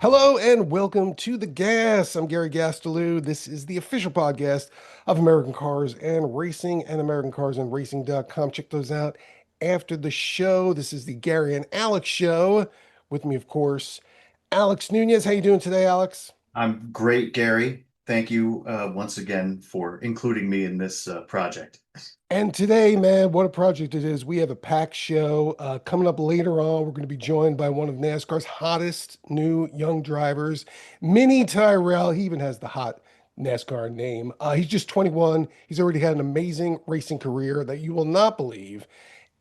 Hello and welcome to The Gas. I'm Gary Gasteloo. This is the official podcast of American Cars and Racing and AmericanCarsAndRacing.com. Check those out after the show. This is the Gary and Alex show. With me, of course, Alex Nunez. How you doing today, Alex? I'm great, Gary. Thank you once again for including me in this project. And today, man, what a project it is. We have a packed show. Coming up later on, we're going to be joined by one of NASCAR's hottest new young drivers, Mini Tyrrell. He even has the hot NASCAR name. He's just 21. He's already had an amazing racing career that you will not believe.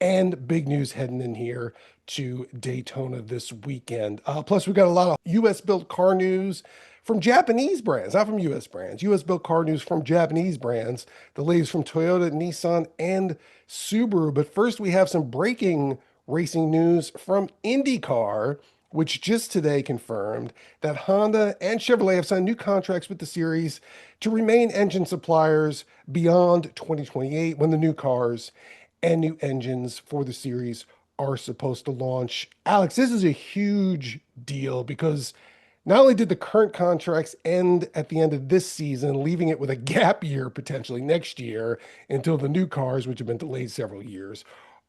And big news heading in here to Daytona this weekend. Plus, we've got a lot of US built car news from Japanese brands, not from US brands. US built car news from Japanese brands, the latest from Toyota, Nissan, and Subaru. But first, we have some breaking racing news from IndyCar, which just today confirmed that Honda and Chevrolet have signed new contracts with the series to remain engine suppliers beyond 2028 when the new cars and new engines for the series are supposed to launch. Alex, this is a huge deal because not only did the current contracts end at the end of this season, leaving it with a gap year potentially next year until the new cars, which have been delayed several years,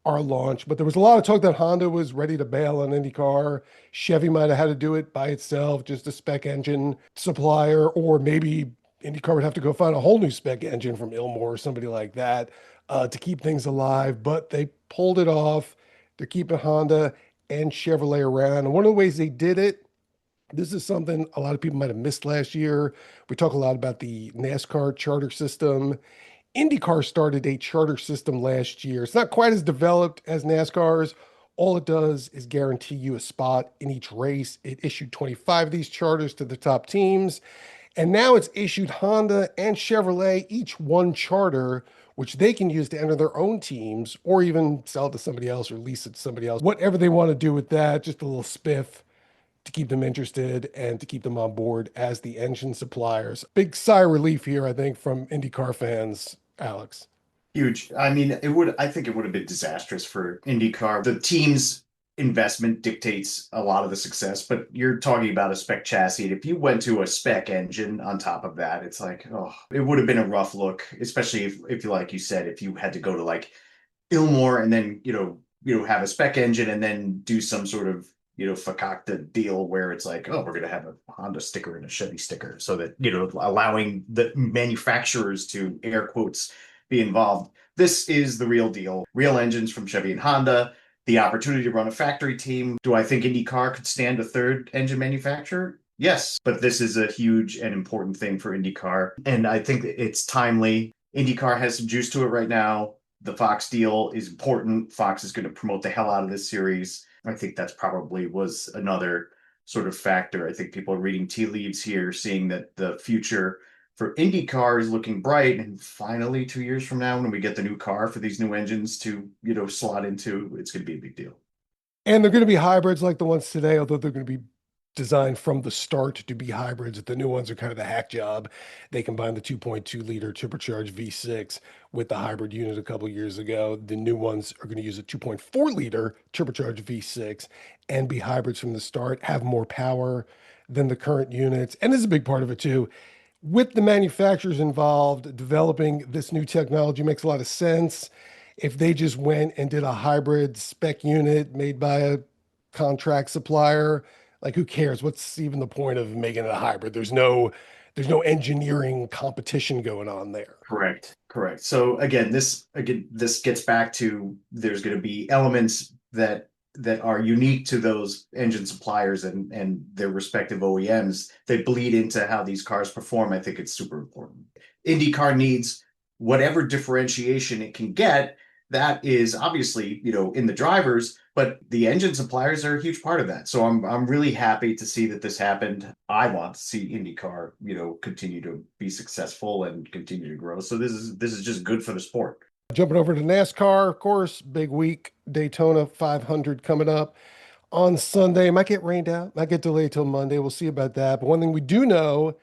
are launched, but there was a lot of talk that Honda was ready to bail on IndyCar. Chevy might have had to do it by itself, just a spec engine supplier, or maybe IndyCar would have to go find a whole new spec engine from Ilmor or somebody like that to keep things alive. But they pulled it off. They're keeping Honda and Chevrolet around. And one of the ways they did it, this is something a lot of people might have missed last year. We talk a lot about the NASCAR charter system. IndyCar started a charter system last year. It's not quite as developed as NASCAR's. All it does is guarantee you a spot in each race. It issued 25 of these charters to the top teams. And now it's issued Honda and Chevrolet each one charter, which they can use to enter their own teams or even sell it to somebody else or lease it to somebody else. Whatever they want to do with that, just a little spiff to keep them interested and to keep them on board as the engine suppliers. Big sigh of relief here, I think, from IndyCar fans, Alex. Huge. I mean, I think it would have been disastrous for IndyCar. The team's investment dictates a lot of the success, but you're talking about a spec chassis. If you went to a spec engine on top of that, it's like, oh, it would have been a rough look, especially if like you said, if you had to go to like Ilmore and then, have a spec engine and then do some sort of, fakakta deal where it's like, oh, we're going to have a Honda sticker and a Chevy sticker so that, allowing the manufacturers to air quotes be involved. This is the real deal. Real engines from Chevy and Honda, the opportunity to run a factory team. Do I think IndyCar could stand a third engine manufacturer? Yes, but this is a huge and important thing for IndyCar. And I think it's timely. IndyCar has some juice to it right now. The Fox deal is important. Fox is going to promote the hell out of this series. I think that's probably was another sort of factor. I think people are reading tea leaves here, seeing that the future for IndyCar is looking bright. And finally, 2 years from now, when we get the new car for these new engines to, slot into, it's going to be a big deal. And they're going to be hybrids like the ones today, although they're going to be designed from the start to be hybrids. The new ones are kind of the hack job. They combined the 2.2 liter turbocharged V6 with the hybrid unit a couple years ago. The new ones are going to use a 2.4 liter turbocharged V6 and be hybrids from the start, have more power than the current units. And this is a big part of it too. With the manufacturers involved, developing this new technology makes a lot of sense. If they just went and did a hybrid spec unit made by a contract supplier, like who cares? What's even the point of making it a hybrid? There's no engineering competition going on there. Correct. Correct. So this gets back to there's going to be elements that are unique to those engine suppliers and their respective OEMs that bleed into how these cars perform. I think it's super important. IndyCar needs whatever differentiation it can get. That is obviously, in the drivers, but the engine suppliers are a huge part of that. So I'm really happy to see that this happened. I want to see IndyCar, continue to be successful and continue to grow. So this is just good for the sport. Jumping over to NASCAR, of course, big week, Daytona 500 coming up on Sunday. Might get rained out, might get delayed till Monday. We'll see about that. But one thing we do know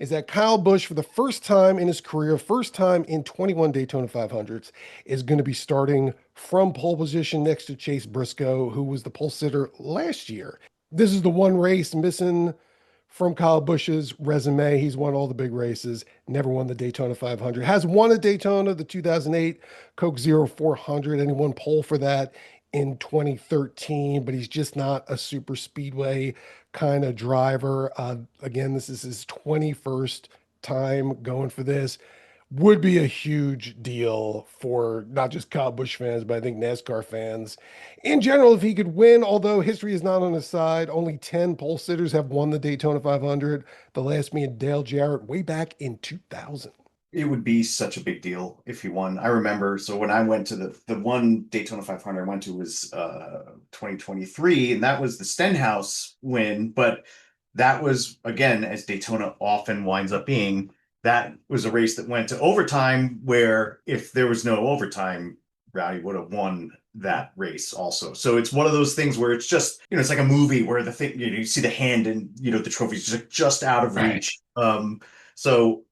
is that Kyle Busch, for the first time in his career, first time in 21 Daytona 500s, is going to be starting from pole position next to Chase Briscoe, who was the pole sitter last year. This is the one race missing from Kyle Busch's resume. He's won all the big races, never won the Daytona 500, has won a Daytona, the 2008 Coke Zero 400, and he won pole for that in 2013, but he's just not a super speedway kind of driver. Again, this is his 21st time going for this. Would be a huge deal for not just Kyle Busch fans, but I think NASCAR fans in general if he could win. Although history is not on his side, only 10 pole sitters have won the Daytona 500. The last being Dale Jarrett way back in 2000. It would be such a big deal if he won. I remember, so when I went to the one Daytona 500 I went to was 2023, and that was the Stenhouse win. But that was, again, as Daytona often winds up being, that was a race that went to overtime, where if there was no overtime, Rowdy would have won that race also. So it's one of those things where it's just, it's like a movie where the thing, you see the hand and, the trophy's just out of Right. reach. So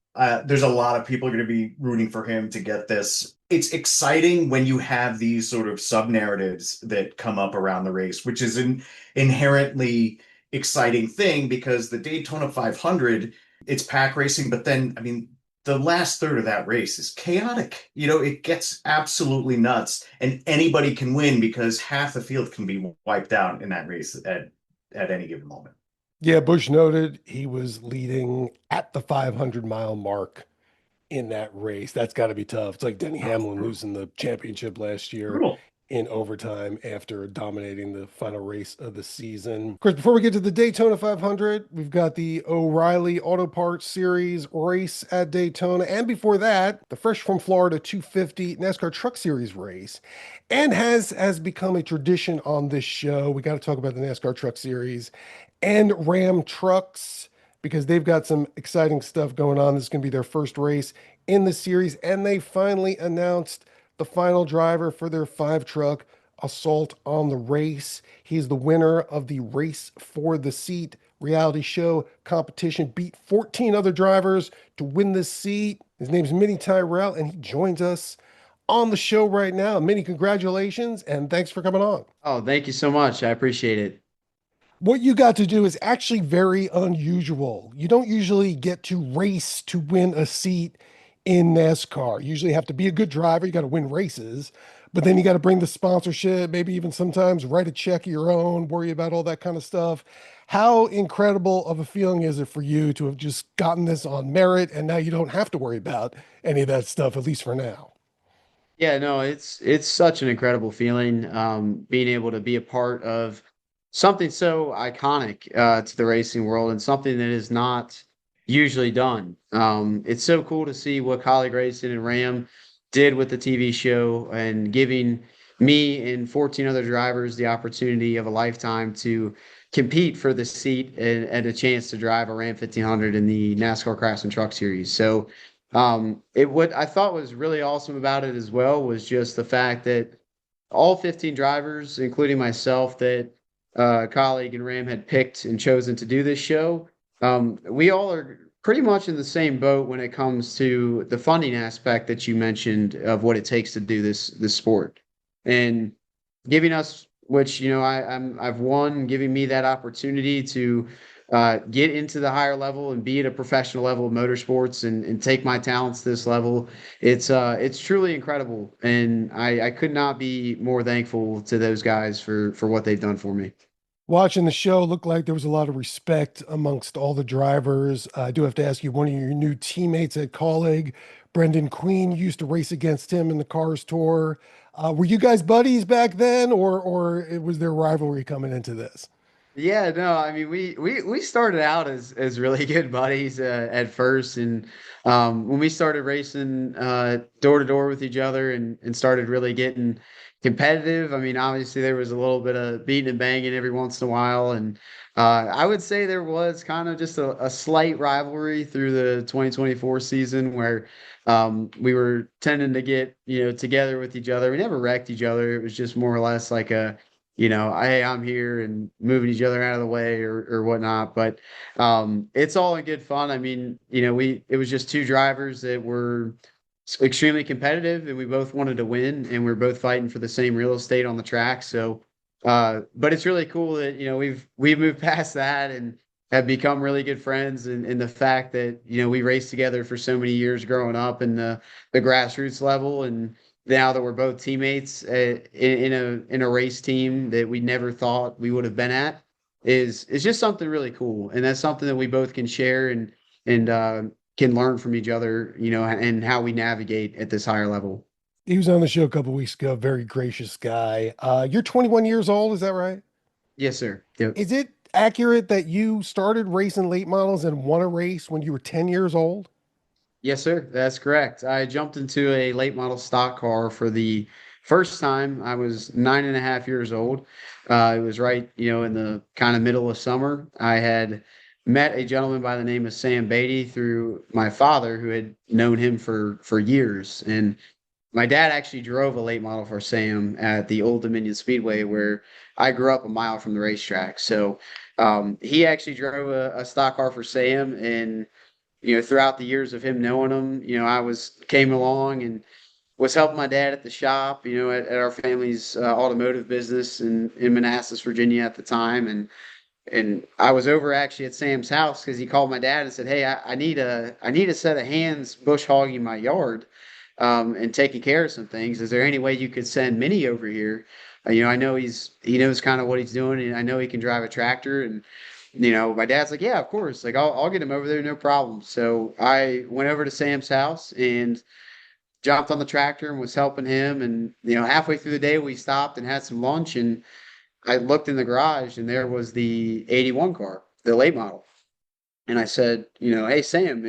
there's a lot of people going to be rooting for him to get this. It's exciting when you have these sort of sub narratives that come up around the race, which is an inherently exciting thing, because the Daytona 500, it's pack racing, but then, I mean, the last third of that race is chaotic. It gets absolutely nuts, and anybody can win because half the field can be wiped out in that race at any given moment. Yeah, Bush noted he was leading at the 500-mile mark in that race. That's got to be tough. It's like Denny Oh, Hamlin losing the championship last year brutal. in overtime after dominating the final race of the season. Of course, before we get to the Daytona 500, we've got the O'Reilly Auto Parts Series race at Daytona. And before that, the Fresh from Florida 250 NASCAR Truck Series race. And has become a tradition on this show. We got to talk about the NASCAR Truck Series and Ram trucks because they've got some exciting stuff going on. This is going to be their first race in the series, and they finally announced the final driver for their 5 truck assault on the race. He's the winner of the Race for the Seat reality show competition, beat 14 other drivers to win this seat. His name's Mini Tyrrell, and he joins us on the show right now. Mini, congratulations, and thanks for coming on. Oh, thank you so much. I appreciate it. What you got to do is actually very unusual. You don't usually get to race to win a seat in NASCAR. You usually have to be a good driver. You got to win races, but then you got to bring the sponsorship, maybe even sometimes write a check of your own, worry about all that kind of stuff. How incredible of a feeling is it for you to have just gotten this on merit and now you don't have to worry about any of that stuff, at least for now? Yeah, no, it's such an incredible feeling, being able to be a part of something so iconic to the racing world and something that is not usually done. It's so cool to see what Kaulig Racing and Ram did with the TV show and giving me and 14 other drivers the opportunity of a lifetime to compete for the seat and a chance to drive a Ram 1500 in the NASCAR Craftsman Truck Series. So what I thought was really awesome about it as well was just the fact that all 15 drivers, including myself, that colleague and Ram had picked and chosen to do this show, we all are pretty much in the same boat when it comes to the funding aspect that you mentioned of what it takes to do this sport, and giving us, which I've won, giving me that opportunity to get into the higher level and be at a professional level of motorsports and take my talents to this level. It's truly incredible, and I could not be more thankful to those guys for what they've done for me. Watching the show, looked like there was a lot of respect amongst all the drivers. I do have to ask you, one of your new teammates at Kaulig, Brendan Queen, you used to race against him in the Cars Tour. Were you guys buddies back then, or was there rivalry coming into this? Yeah, no, I mean we started out as really good buddies at first, and when we started racing door to door with each other and started really getting competitive. I mean, obviously there was a little bit of beating and banging every once in a while, and I would say there was kind of just a slight rivalry through the 2024 season where we were tending to get together with each other. We never wrecked each other. It was just more or less like a hey, I'm here and moving each other out of the way or whatnot. But it's all in good fun. I mean, it was just two drivers that were extremely competitive and we both wanted to win and we are both fighting for the same real estate on the track. So, but it's really cool that, we've moved past that and have become really good friends, and the fact that we raced together for so many years growing up in the grassroots level, and now that we're both teammates in a race team that we never thought we would have been at is just something really cool, and that's something that we both can share and can learn from each other, and how we navigate at this higher level. He was on the show a couple weeks ago. Very gracious guy. You're 21 years old, is that right? Yes, sir. Yep. Is it accurate that you started racing late models and won a race when you were 10 years old? Yes, sir. That's correct. I jumped into a late model stock car for the first time. I was 9.5 years old. It was right, in the kind of middle of summer. I had met a gentleman by the name of Sam Beatty through my father, who had known him for years. And my dad actually drove a late model for Sam at the Old Dominion Speedway, where I grew up a mile from the racetrack. So he actually drove a stock car for Sam, and throughout the years of him knowing him, I came along and was helping my dad at the shop, at our family's automotive business in Manassas, Virginia at the time. And I was over actually at Sam's house because he called my dad and said, "Hey, I need a set of hands bush hogging my yard, and taking care of some things. Is there any way you could send Minnie over here? I know he knows kind of what he's doing, and I know he can drive a tractor." And my dad's like, "Yeah, of course. Like, I'll get him over there, no problem." So I went over to Sam's house and jumped on the tractor and was helping him. And halfway through the day, we stopped and had some lunch. And I looked in the garage, and there was the '81 car, the late model. And I said, "Hey Sam,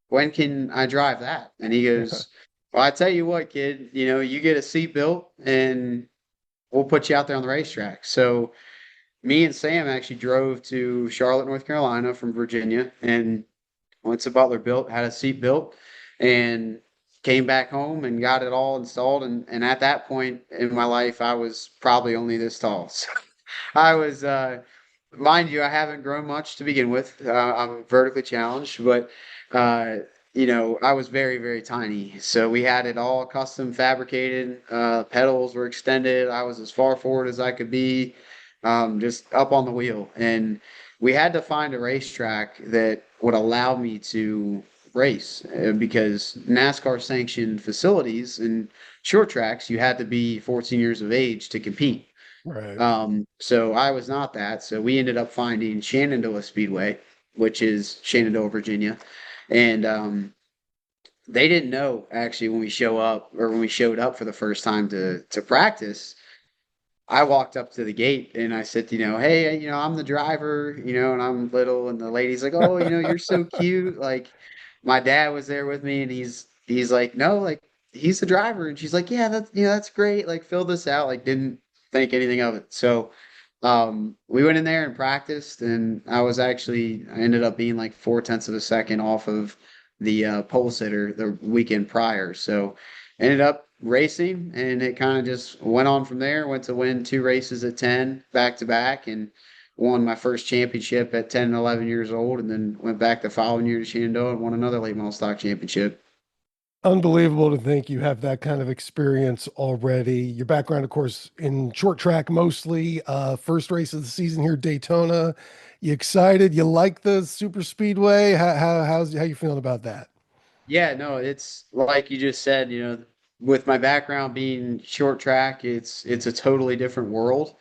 when can I drive that?" And he goes, "Well, I tell you what, kid. You get a seat built, and we'll put you out there on the racetrack." So me and Sam actually drove to Charlotte, North Carolina from Virginia, and went to Butler built, had a seat built, and came back home and got it all installed. And at that point in my life, I was probably only this tall. So I was, mind you, I haven't grown much to begin with. I'm vertically challenged, but I was very, very tiny. So we had it all custom fabricated. Pedals were extended. I was as far forward as I could be, just up on the wheel. And we had to find a racetrack that would allow me to race, because NASCAR sanctioned facilities and short tracks, you had to be 14 years of age to compete. Right. So I was not that. So we ended up finding Shenandoah Speedway, which is Shenandoah, Virginia. And they didn't know actually when we showed up for the first time to practice. I walked up to the gate and I said, "Hey, I'm the driver, and I'm little." And the lady's like, "Oh, you're so cute." Like, my dad was there with me, and he's like, "No, like, he's the driver." And she's like, "Yeah, that's great. Like, fill this out." Like, didn't think anything of it. So, we went in there and practiced, and I ended up being like 4/10 of a second off of the pole sitter the weekend prior. So ended up racing, and it kind of just went on from there. Went to win two races at 10 back to back, and won my first championship at 10 and 11 years old, and then went back the following year to Shenandoah and won another late model stock championship. Unbelievable to think you have that kind of experience already. Your background, of course, in short track mostly. First race of the season here, Daytona. You excited? You like the super speedway? How you feeling about that? Yeah, no, it's like you just said, with my background being short track, it's a totally different world.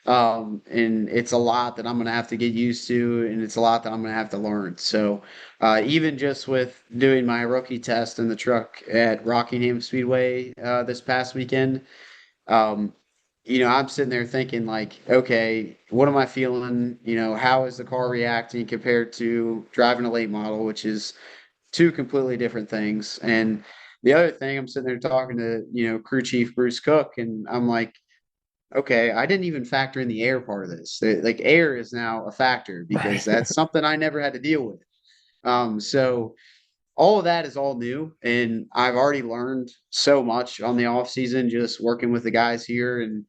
And it's a lot that I'm going to have to get used to, and it's a lot that I'm going to have to learn. So, even just with doing my rookie test in the truck at Rockingham Speedway this past weekend, um, I'm sitting there thinking like, okay, what am I feeling? How is the car reacting compared to driving a late model, which is two completely different things. And the other thing, I'm sitting there talking to, crew chief Bruce Cook, and I'm like, okay, I didn't even factor in the air part of this. Like, air is now a factor because Right. that's something I never had to deal with. So all of that is all new, and I've already learned so much on the off season just working with the guys here, and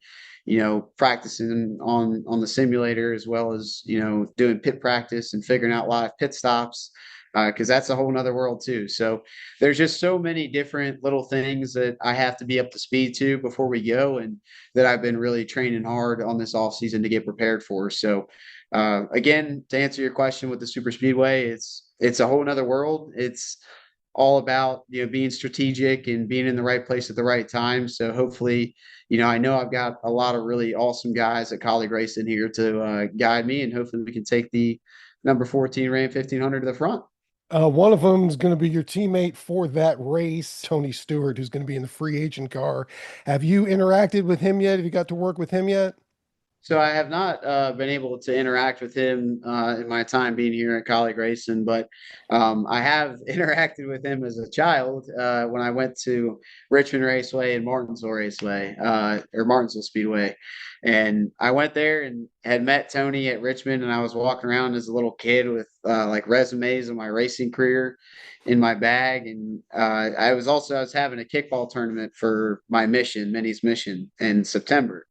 practicing on the simulator, as well as doing pit practice and figuring out live pit stops, because that's a whole nother world too. So there's just so many different little things that I have to be up to speed to before we go, and that I've been really training hard on this off season to get prepared for. So Again, to answer your question with the super speedway, it's a whole nother world. It's all about, being strategic and being in the right place at the right time. So hopefully, I know I've got a lot of really awesome guys at Kaulig Racing here to guide me, and hopefully we can take the number 14 Ram 1500 to the front. One of them is going to be your teammate for that race, Tony Stewart, who's going to be in the free agent car. Have you interacted with him yet? Have you got to work with him yet? So I have not been able to interact with him in my time being here at Kaulig Racing, but I have interacted with him as a child when I went to Richmond Raceway and Martinsville Raceway or Martinsville Speedway, and I went there and had met Tony at Richmond, and I was walking around as a little kid with like resumes of my racing career in my bag, and I was having a kickball tournament for my mission, Minnie's mission, in September,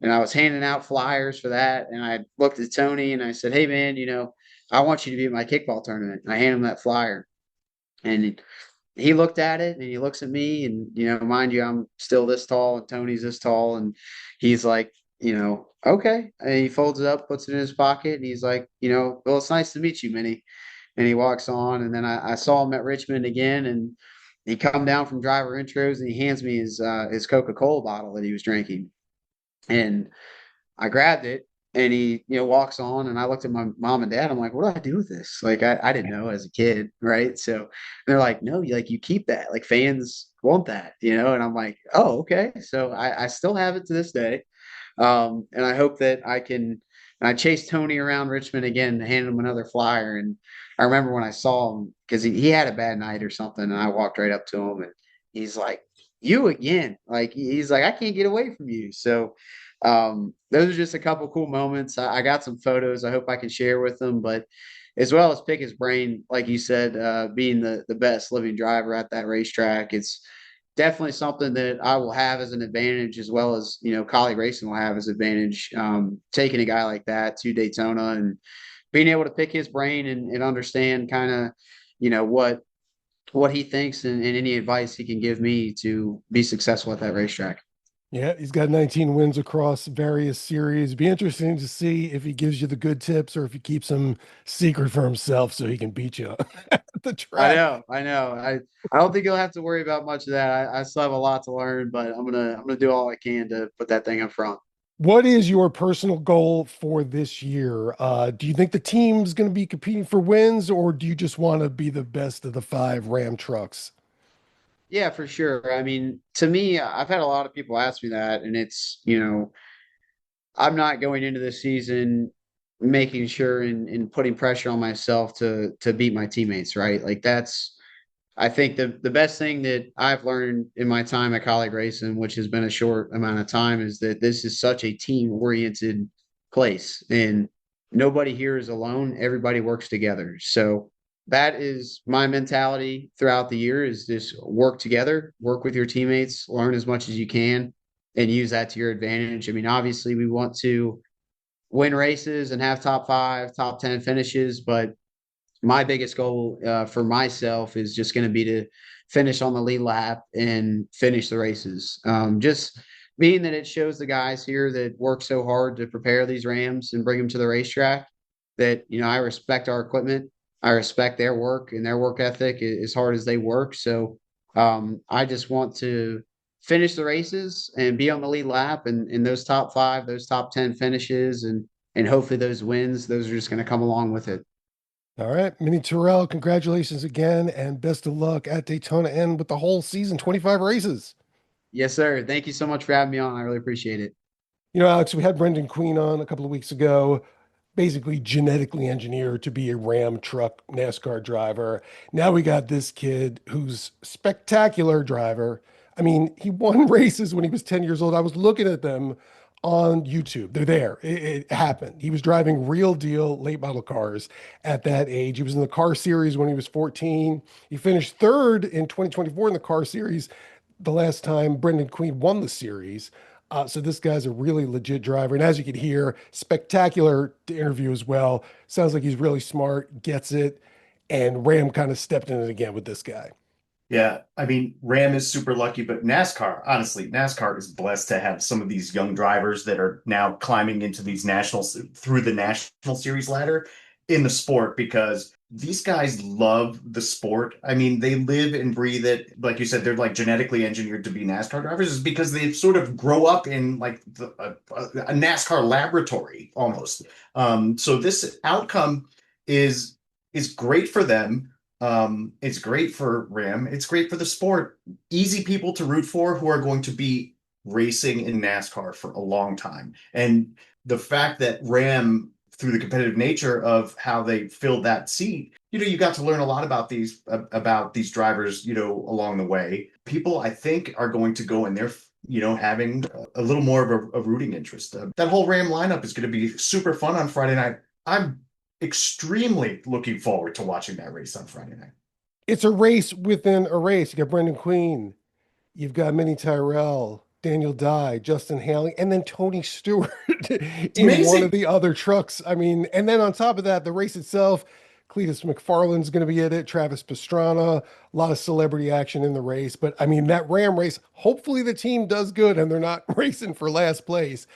and I was handing out flyers for that. And I looked at Tony and I said, "Hey man, I want you to be at my kickball tournament." And I handed him that flyer, and he looked at it and he looks at me, and mind you, I'm still this tall and Tony's this tall, and he's like, okay. And he folds it up, puts it in his pocket, and he's like, well, it's nice to meet you, Minnie. And he walks on, and then I saw him at Richmond again, and he come down from driver intros and he hands me his Coca-Cola bottle that he was drinking. And I grabbed it, and he, walks on, and I looked at my mom and dad. I'm like, what do I do with this? Like, I didn't know as a kid, right? So they're like, no, you keep that. Like, fans want that, and I'm like, oh, okay. So I still have it to this day. And I hope that I can. And I chased Tony around Richmond again to hand him another flyer. And I remember when I saw him, because he had a bad night or something, and I walked right up to him, and he's like, "You again?" Like, he's like, "I can't get away from you." So those are just a couple cool moments. I got some photos I hope I can share with them, but as well as pick his brain, like you said, being the best living driver at that racetrack, it's definitely something that I will have as an advantage, as well as Kaulig Racing will have as advantage. Taking a guy like that to Daytona and being able to pick his brain and understand kind of what he thinks, and any advice he can give me to be successful at that racetrack. Yeah, he's got 19 wins across various series. Be interesting to see if he gives you the good tips or if he keeps them secret for himself so he can beat you at the I track. know, I know. I don't think you'll have to worry about much of that. I still have a lot to learn, but I'm gonna do all I can to put that thing up front. What is your personal goal for this year? Do you think the team's going to be competing for wins, or do you just want to be the best of the five Ram trucks? Yeah, for sure. I mean, to me, I've had a lot of people ask me that, and it's, I'm not going into this season making sure and putting pressure on myself to beat my teammates, right? Like, that's I think the best thing that I've learned in my time at Kaulig Racing, which has been a short amount of time, is that this is such a team oriented place, and nobody here is alone. Everybody works together. So that is my mentality throughout the year: is just work together, work with your teammates, learn as much as you can, and use that to your advantage. I mean, obviously we want to win races and have top five, top 10 finishes, but my biggest goal for myself is just going to be to finish on the lead lap and finish the races. Just being that it shows the guys here that work so hard to prepare these Rams and bring them to the racetrack that, I respect our equipment. I respect their work and their work ethic as hard as they work. So I just want to finish the races and be on the lead lap, and those top five, those top 10 finishes, and hopefully those wins, those are just going to come along with it. All right, Mini Tyrrell, congratulations again, and best of luck at Daytona and with the whole season, 25 races. Yes, sir. Thank you so much for having me on. I really appreciate it. Alex, we had Brendan Queen on a couple of weeks ago, basically genetically engineered to be a Ram truck NASCAR driver. Now we got this kid who's spectacular driver. I mean, he won races when he was 10 years old. I was looking at them on YouTube. They're there. It happened. He was driving real deal late model cars at that age. He was in the car series when he was 14. He finished third in 2024 in the car series the last time Brendan Queen won the series. So this guy's a really legit driver. And as you can hear, spectacular to interview as well. Sounds like he's really smart, gets it. And Ram kind of stepped in it again with this guy. Yeah, I mean, Ram is super lucky, but NASCAR, honestly, NASCAR is blessed to have some of these young drivers that are now climbing into these nationals through the national series ladder in the sport because these guys love the sport. I mean, they live and breathe it. Like you said, they're like genetically engineered to be NASCAR drivers is because they sort of grow up in like a NASCAR laboratory almost. So this outcome is is great for them. It's great for Ram. It's great for the sport. Easy people to root for who are going to be racing in NASCAR for a long time. And the fact that Ram, through the competitive nature of how they filled that seat, you got to learn a lot about these drivers, along the way. People, I think, are going to go in there, having a little more of a rooting interest. That whole Ram lineup is going to be super fun on Friday night. I'm extremely looking forward to watching that race on Friday night. It's a race within a race. You got Brendan Queen, you've got Mini Tyrrell, Daniel Dye, Justin Haley, and then Tony Stewart It's in one of amazing. the other trucks. I mean, and then on top of that, the race itself, Cletus McFarland's going to be in it, Travis Pastrana, a lot of celebrity action in the race. But I mean, that Ram race, hopefully the team does good and they're not racing for last place.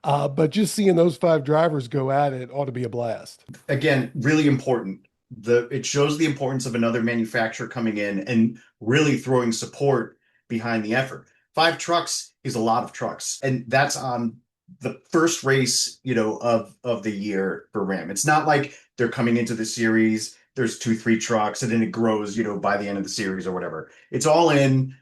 But just seeing those five drivers go at it ought to be a blast. Again, really important. It shows the importance of another manufacturer coming in and really throwing support behind the effort. Five trucks is a lot of trucks, and that's on the first race, of the year for Ram. It's not like they're coming into the series, there's two, three trucks, and then it grows, by the end of the series or whatever. It's all in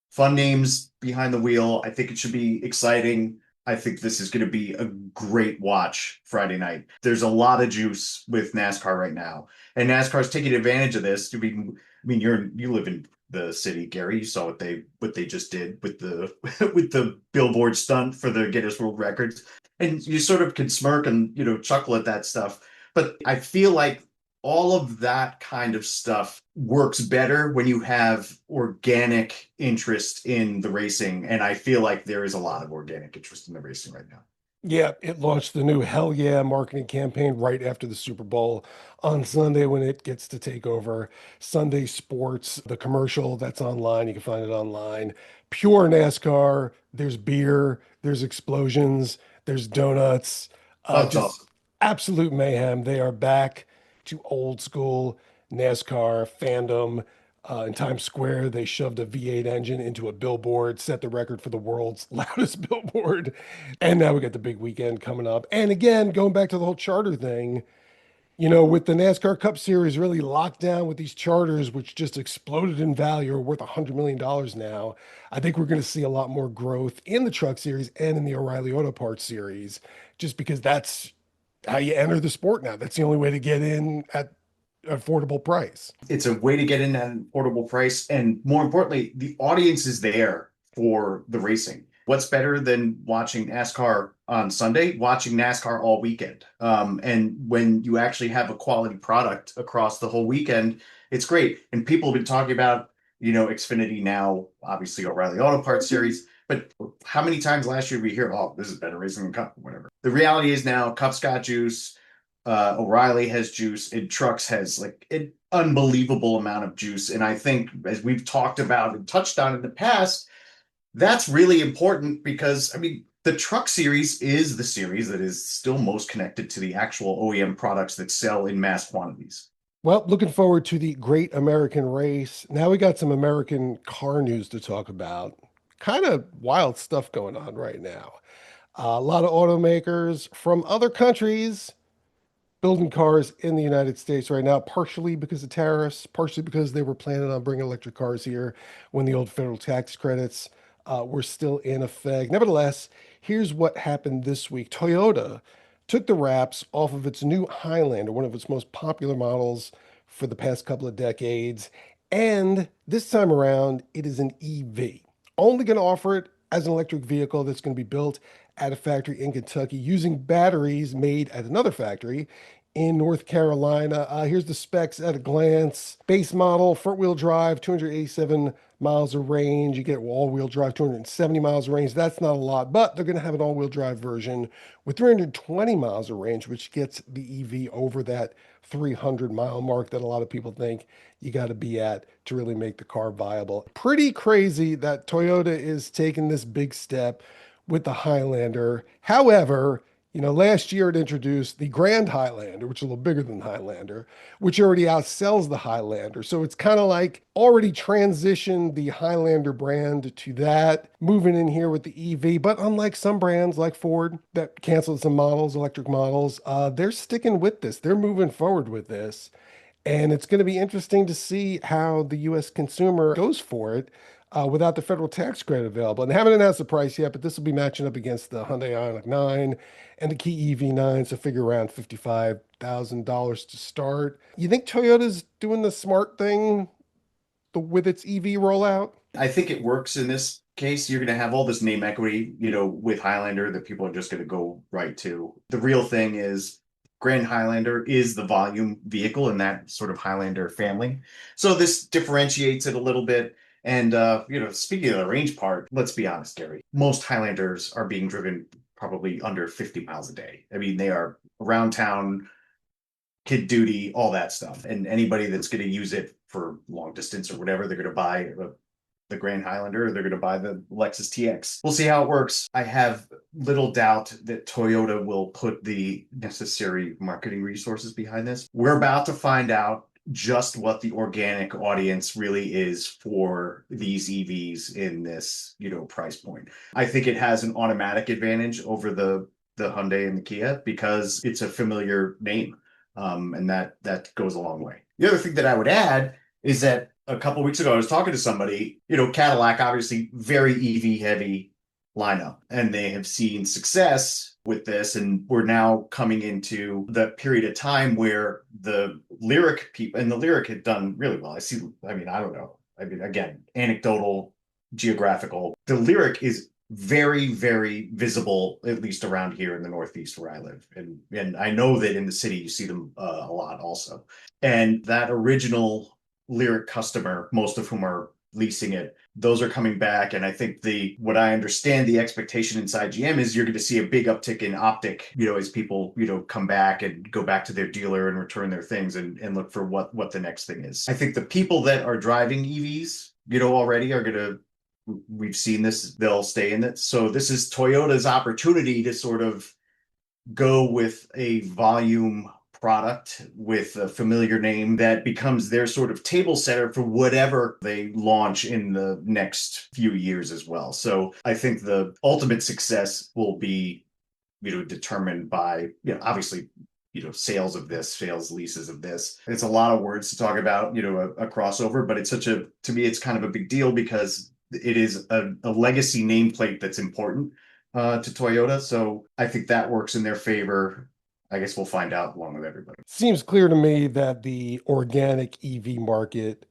fun names behind the wheel. I think it should be exciting. I think this is going to be a great watch Friday night. There's a lot of juice with NASCAR right now, and NASCAR's taking advantage of this. I mean, you live in the city, Gary. You saw what they just did with the with the billboard stunt for the Guinness World Records, and you sort of can smirk and chuckle at that stuff. But I feel like all of that kind of stuff works better when you have organic interest in the racing. And I feel like there is a lot of organic interest in the racing right now. Yeah, it launched the new Hell Yeah marketing campaign right after the Super Bowl on Sunday when it gets to take over Sunday sports. The commercial that's online, you can find it online. Pure NASCAR, there's beer, there's explosions, there's donuts, Oh, it's just awesome. absolute mayhem. They are back to old school NASCAR fandom. In Times Square, they shoved a V8 engine into a billboard, set the record for the world's loudest billboard. And now we got the big weekend coming up. And again, going back to the whole charter thing, with the NASCAR Cup Series really locked down with these charters, which just exploded in value, are worth $100 million now. I think we're going to see a lot more growth in the Truck Series and in the O'Reilly Auto Parts Series, just because that's how you enter the sport now. That's the only way to get in at affordable price. It's a way to get in at an affordable price. And more importantly, the audience is there for the racing. What's better than watching NASCAR on Sunday? Watching NASCAR all weekend. And when you actually have a quality product across the whole weekend, it's great. And people have been talking about, Xfinity now, obviously O'Reilly Auto Parts Series. But how many times last year we hear, oh, this is better racing than Cup, whatever. The reality is now Cup's got juice. O'Reilly has juice, and Trucks has like an unbelievable amount of juice. And I think, as we've talked about and touched on in the past, that's really important because, I mean, the Truck Series is the series that is still most connected to the actual OEM products that sell in mass quantities. Well, looking forward to the Great American Race. Now we got some American car news to talk about. Kind of wild stuff going on right now. A lot of automakers from other countries building cars in the United States right now, partially because of tariffs, partially because they were planning on bringing electric cars here when the old federal tax credits were still in effect. Nevertheless, here's what happened this week. Toyota took the wraps off of its new Highlander, one of its most popular models for the past couple of decades. And this time around, it is an EV. Only going to offer it as an electric vehicle that's going to be built at a factory in Kentucky using batteries made at another factory in North Carolina. Here's the specs at a glance. Base model, front wheel drive, 287 miles of range. You get all-wheel drive, 270 miles of range. That's not a lot, but they're going to have an all-wheel drive version with 320 miles of range, which gets the EV over that 300-mile mark that a lot of people think you got to be at to really make the car viable. Pretty crazy that Toyota is taking this big step with the Highlander. However, last year it introduced the Grand Highlander, which is a little bigger than Highlander, which already outsells the Highlander. So it's kind of like already transitioned the Highlander brand to that, moving in here with the EV. But unlike some brands like Ford that canceled some models, electric models, they're sticking with this. They're moving forward with this. And it's going to be interesting to see how the U.S. consumer goes for it without the federal tax credit available. And they haven't announced the price yet, but this will be matching up against the Hyundai Ioniq 9 and the Kia EV9, so figure around $55,000 to start. You think Toyota's doing the smart thing with its EV rollout? I think it works in this case. You're going to have all this name equity, with Highlander that people are just going to go right to. The real thing is Grand Highlander is the volume vehicle in that sort of Highlander family. So this differentiates it a little bit. And, speaking of the range part, let's be honest, Gary, most Highlanders are being driven probably under 50 miles a day. I mean, they are around town, kid duty, all that stuff. And anybody that's going to use it for long distance or whatever, they're going to buy the Grand Highlander, or they're going to buy the Lexus TX. We'll see how it works. I have little doubt that Toyota will put the necessary marketing resources behind this. We're about to find out just what the organic audience really is for these EVs in this, price point. I think it has an automatic advantage over the Hyundai and the Kia because it's a familiar name. And that goes a long way. The other thing that I would add is that a couple of weeks ago, I was talking to somebody, Cadillac, obviously very EV heavy lineup, and they have seen success with this. And we're now coming into the period of time where the Lyric people, and the Lyric had done really well. I don't know. Again, anecdotal, geographical. The Lyric is very, very visible, at least around here in the Northeast where I live. And I know that in the city, you see them a lot also. And that original Lyric customer, most of whom are leasing it, those are coming back. And I think what I understand the expectation inside GM is you're going to see a big uptick in Optic, as people, come back and go back to their dealer and return their things and look for what the next thing is. I think the people that are driving EVs, already are going to, we've seen this, they'll stay in it. So this is Toyota's opportunity to sort of go with a volume product with a familiar name that becomes their sort of table setter for whatever they launch in the next few years as well. So I think the ultimate success will be, determined by, obviously, sales of this, sales leases of this. It's a lot of words to talk about, a crossover, but to me, it's kind of a big deal because it is a legacy nameplate that's important to Toyota. So I think that works in their favor. I guess we'll find out along with everybody. Seems clear to me that the organic EV market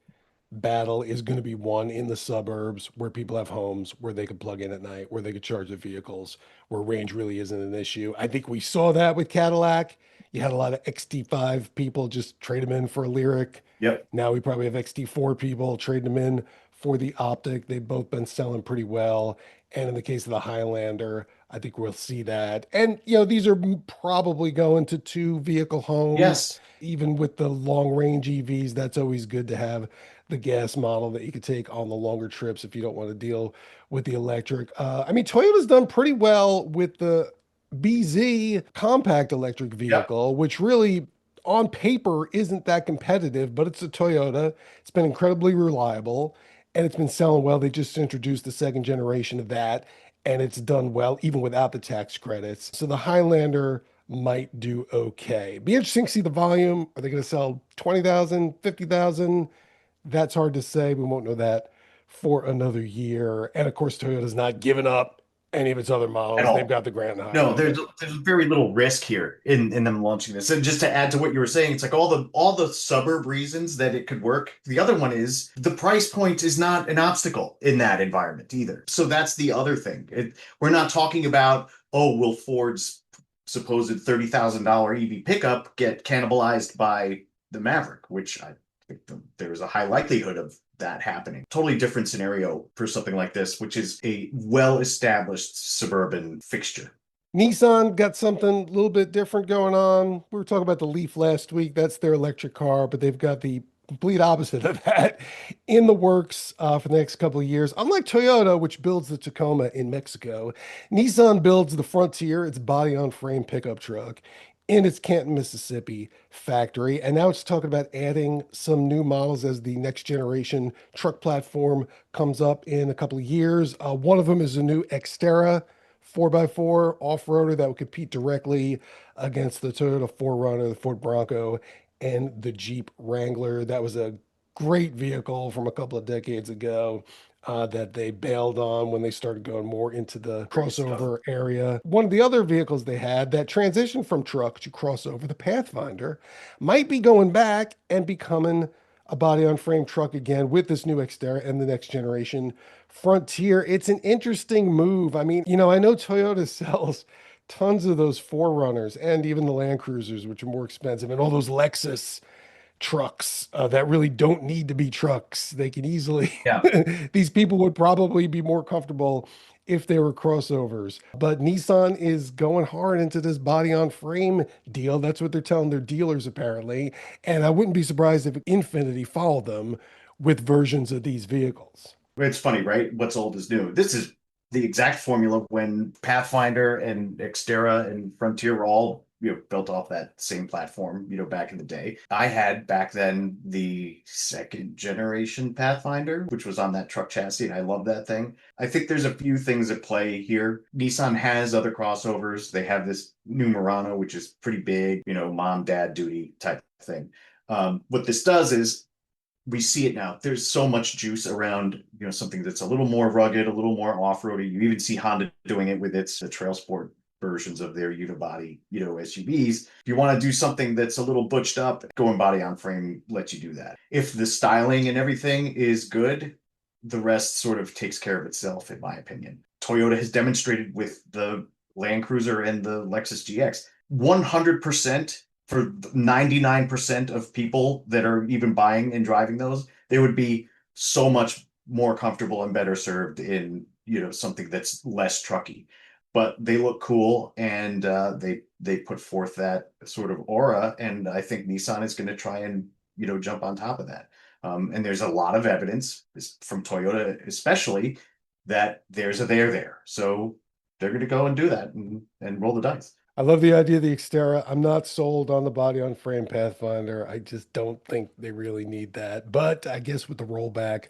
battle is going to be won in the suburbs where people have homes, where they can plug in at night, where they could charge their vehicles, where range really isn't an issue. I think we saw that with Cadillac. You had a lot of XT5 people just trade them in for a Lyric. Yep. Now we probably have XT4 people trading them in for the Optic. They've both been selling pretty well. And in the case of the Highlander, I think we'll see that. And, these are probably going to two vehicle homes. Yes. Even with the long range EVs, that's always good to have the gas model that you could take on the longer trips if you don't want to deal with the electric. Toyota's done pretty well with the BZ compact electric vehicle, which really on paper isn't that competitive, but it's a Toyota. It's been incredibly reliable and it's been selling well. They just introduced the second generation of that and it's done well even without the tax credits. So the Highlander might do okay. Be interesting to see the volume. Are they going to sell 20,000, 50,000? That's hard to say. We won't know that for another year. And of course, Toyota's not giving up any of its other models. They've got the Grand Highlander. No, there's very little risk here in them launching this. And just to add to what you were saying, it's like all the suburb reasons that it could work. The other one is the price point is not an obstacle in that environment either. So that's the other thing. We're not talking about, will Ford's supposed $30,000 EV pickup get cannibalized by the Maverick, which There's a high likelihood of that happening. Totally different scenario for something like this, which is a well-established suburban fixture. Nissan got something a little bit different going on. We were talking about the Leaf last week. That's their electric car, but they've got the complete opposite of that in the works for the next couple of years. Unlike Toyota, which builds the Tacoma in Mexico, Nissan builds the Frontier, its body on frame pickup truck, in its Canton, Mississippi factory. And now it's talking about adding some new models as the next generation truck platform comes up in a couple of years. One of them is a new Xterra 4x4 off-roader that would compete directly against the Toyota 4Runner, the Ford Bronco, and the Jeep Wrangler. That was a great vehicle from a couple of decades ago that they bailed on when they started going more into the Great stuff. crossover area. One of the other vehicles they had that transitioned from truck to crossover, the Pathfinder, might be going back and becoming a body on frame truck again with this new Xterra and the next generation Frontier. It's an interesting move. I mean, I know Toyota sells tons of those Forerunners and even the Land Cruisers, which are more expensive, and all those Lexus trucks that really don't need to be trucks. They can easily, Yeah. these people would probably be more comfortable if they were crossovers. But Nissan is going hard into this body on frame deal. That's what they're telling their dealers, apparently. And I wouldn't be surprised if Infinity followed them with versions of these vehicles. It's funny, right? What's old is new. This is the exact formula when Pathfinder and Xterra and Frontier were all, built off that same platform, back in the day. I had back then the second generation Pathfinder, which was on that truck chassis, and I love that thing. I think there's a few things at play here. Nissan has other crossovers. They have this new Murano, which is pretty big, mom, dad duty type thing. What this does is we see it now. There's so much juice around, something that's a little more rugged, a little more off-roady. You even see Honda doing it with its Trail Sport versions of their unibody, SUVs. If you want to do something that's a little butched up, going body on frame lets you do that. If the styling and everything is good, the rest sort of takes care of itself, in my opinion. Toyota has demonstrated with the Land Cruiser and the Lexus GX 100% for 99% of people that are even buying and driving those, they would be so much more comfortable and better served in, something that's less trucky. But they look cool, and they put forth that sort of aura, and I think Nissan is going to try and jump on top of that. And there's a lot of evidence from Toyota, especially, that there's a there. So they're going to go and do that and roll the dice. I love the idea of the Xterra. I'm not sold on the body on frame Pathfinder. I just don't think they really need that. But I guess with the rollback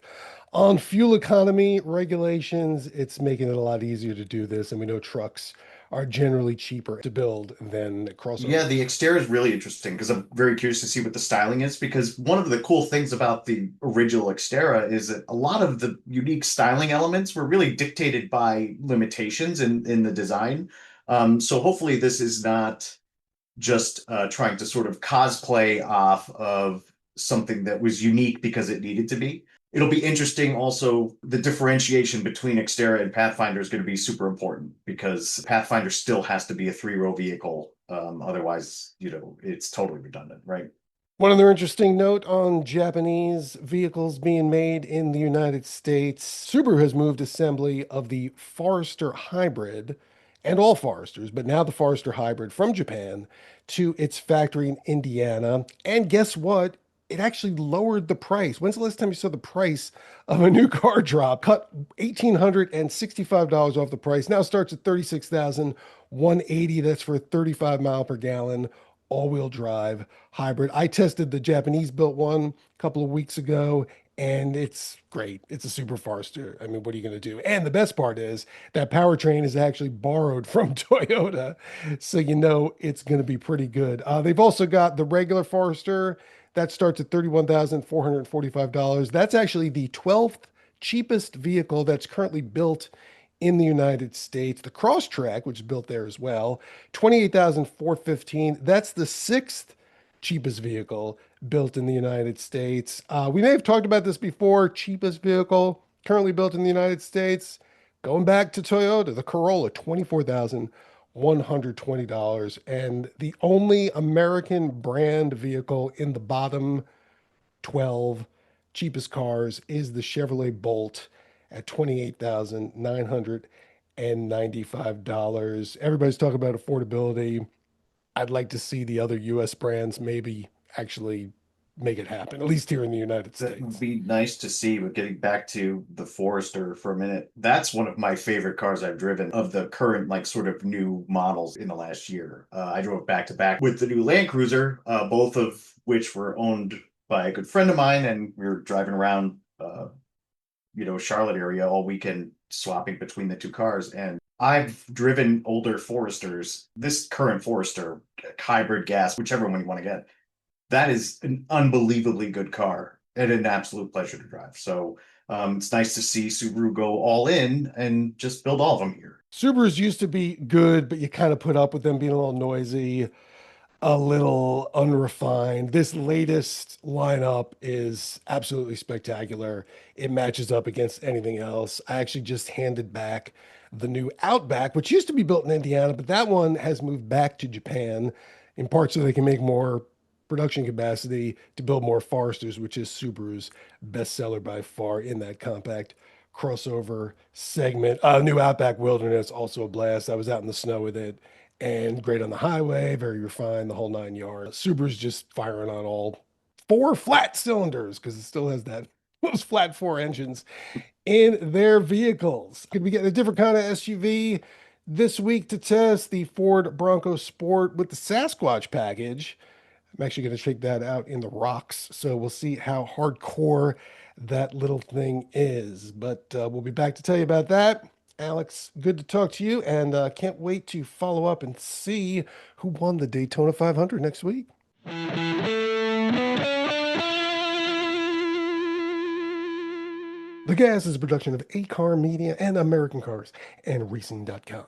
on fuel economy regulations, it's making it a lot easier to do this. And we know trucks are generally cheaper to build than Yeah, the crossovers. exterior is really interesting because I'm very curious to see what the styling is. Because one of the cool things about the original Xterra is that a lot of the unique styling elements were really dictated by limitations in the design. So hopefully this is not just trying to sort of cosplay off of something that was unique because it needed to be. It'll be interesting also, the differentiation between Xterra and Pathfinder is going to be super important because Pathfinder still has to be a three-row vehicle. Otherwise, it's totally redundant, right? One other interesting note on Japanese vehicles being made in the United States. Subaru has moved assembly of the Forester Hybrid and all Foresters, but now the Forester Hybrid from Japan to its factory in Indiana. And guess what? It actually lowered the price. When's the last time you saw the price of a new car drop? Cut $1,865 off the price. Now starts at $36,180. That's for a 35 mile per gallon all-wheel drive hybrid. I tested the Japanese built one a couple of weeks ago, and it's great. It's a super Forester. I mean, what are you going to do? And the best part is that powertrain is actually borrowed from Toyota, so it's going to be pretty good. They've also got the regular Forester that starts at $31,445. That's actually the 12th cheapest vehicle that's currently built in the United States. The Crosstrek, which is built there as well, 28,415. That's the sixth cheapest vehicle built in the United States. We may have talked about this before. Cheapest vehicle currently built in the United States, going back to Toyota, the Corolla, $24,120. And the only American brand vehicle in the bottom 12 cheapest cars is the Chevrolet Bolt at $28,995. Everybody's talking about affordability. I'd like to see the other US brands maybe actually make it happen, at least here in the United That would States. be nice to see, but getting back to the Forester for a minute, that's one of my favorite cars I've driven of the current, like, sort of new models in the last year. I drove back to back with the new Land Cruiser, both of which were owned by a good friend of mine, and we were driving around, Charlotte area all weekend, swapping between the two cars. And I've driven older Foresters. This current Forester, hybrid gas, whichever one you want to get, that is an unbelievably good car and an absolute pleasure to drive. So it's nice to see Subaru go all in and just build all of them here. Subarus used to be good, but you kind of put up with them being a little noisy, a little unrefined. This latest lineup is absolutely spectacular. It matches up against anything else. I actually just handed back the new Outback, which used to be built in Indiana, but that one has moved back to Japan in part so they can make more production capacity to build more Foresters, which is Subaru's bestseller by far in that compact crossover segment. New Outback Wilderness, also a blast. I was out in the snow with it and great on the highway, very refined, the whole 9 yards. Subaru's just firing on all four flat cylinders because it still has those flat four engines in their vehicles. Could we get a different kind of SUV this week to test? The Ford Bronco Sport with the Sasquatch package. I'm actually going to check that out in the rocks, so we'll see how hardcore that little thing is. But we'll be back to tell you about that. Alex, good to talk to you, and can't wait to follow up and see who won the Daytona 500 next week. The Gas is a production of A Car Media and American Cars and Racing.com.